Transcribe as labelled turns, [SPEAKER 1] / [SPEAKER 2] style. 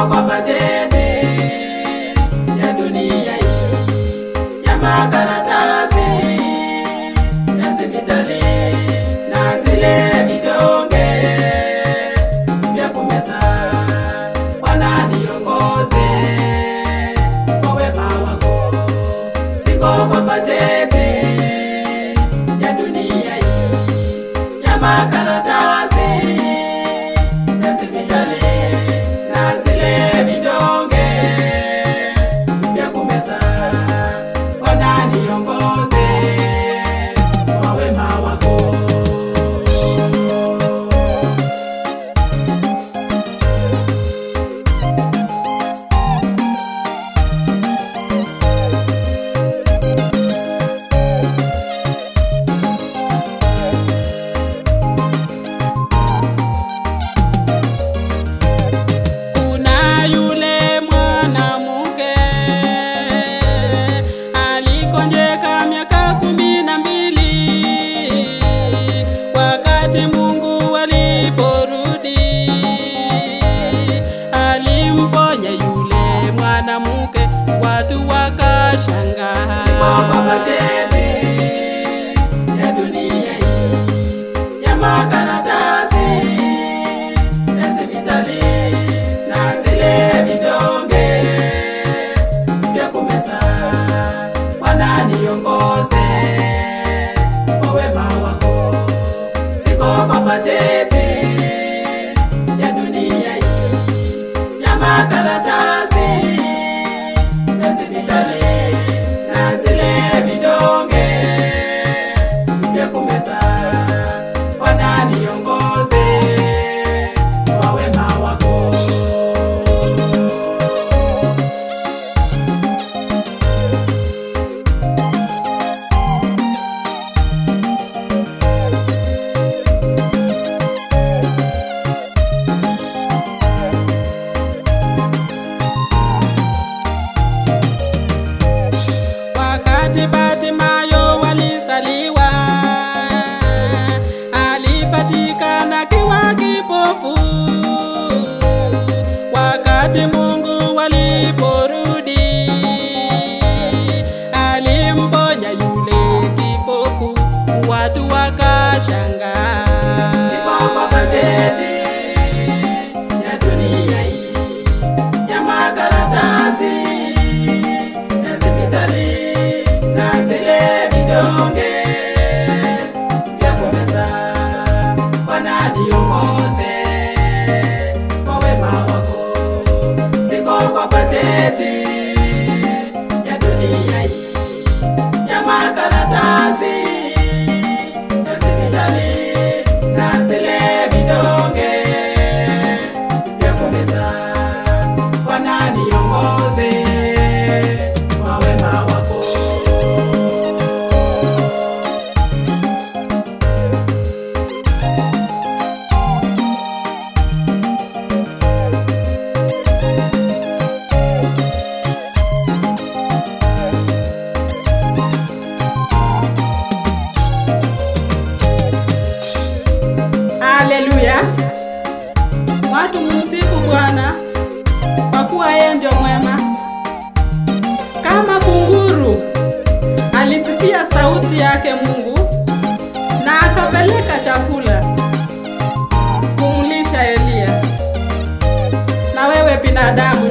[SPEAKER 1] kwa bajeti ya dunia hii ya makaratasi ya hospitali na zile vidonge vya kumeza. Bwana niongoze kwa wema wako, siko kwa bajeti ya dunia hii ya makaratasi ya hospitali na zile vidonge vya kumeza. Bwana niongoze kwa wema wako.
[SPEAKER 2] Kuna yule mwanamke alikonjeka miaka 12, wakati Mungu aliporudi alimponya yule mwanamke, watu wakashangaa.
[SPEAKER 1] Kwa bajeti ya dunia hii ya makaratasi ya hospitali na zile vidonge vya kumeza. Bwana niongoze kwa wema wako, siko kwa bajeti ya dunia hii ya makaratasi ya hospitali na zile vidonge vya kumeza. Bwana niongoze kwa wema wako.
[SPEAKER 2] Wakati Bartimayo walisaliwa, alipatikana akiwa kipofu. Wakati Mungu waliporudi, alimponya yule kipofu, watu wakashangaa.
[SPEAKER 1] Siko kwa bajeti ya dunia hii ya makaratasi ya hospitali na zile vidonge vya kumeza. Bwana niongoze kwa wema wako, siko kwa bajeti ya dunia hii ya makaratasi ya hospitali na zile vidonge vya kumeza. Bwana niongoze kwa wema wako.
[SPEAKER 2] Haleluya! Watu msifu Bwana kwa kuwa yeye ndio mwema. Kama kunguru alisikia sauti yake Mungu na akapeleka chakula kumlisha Eliya. Na wewe binadamu,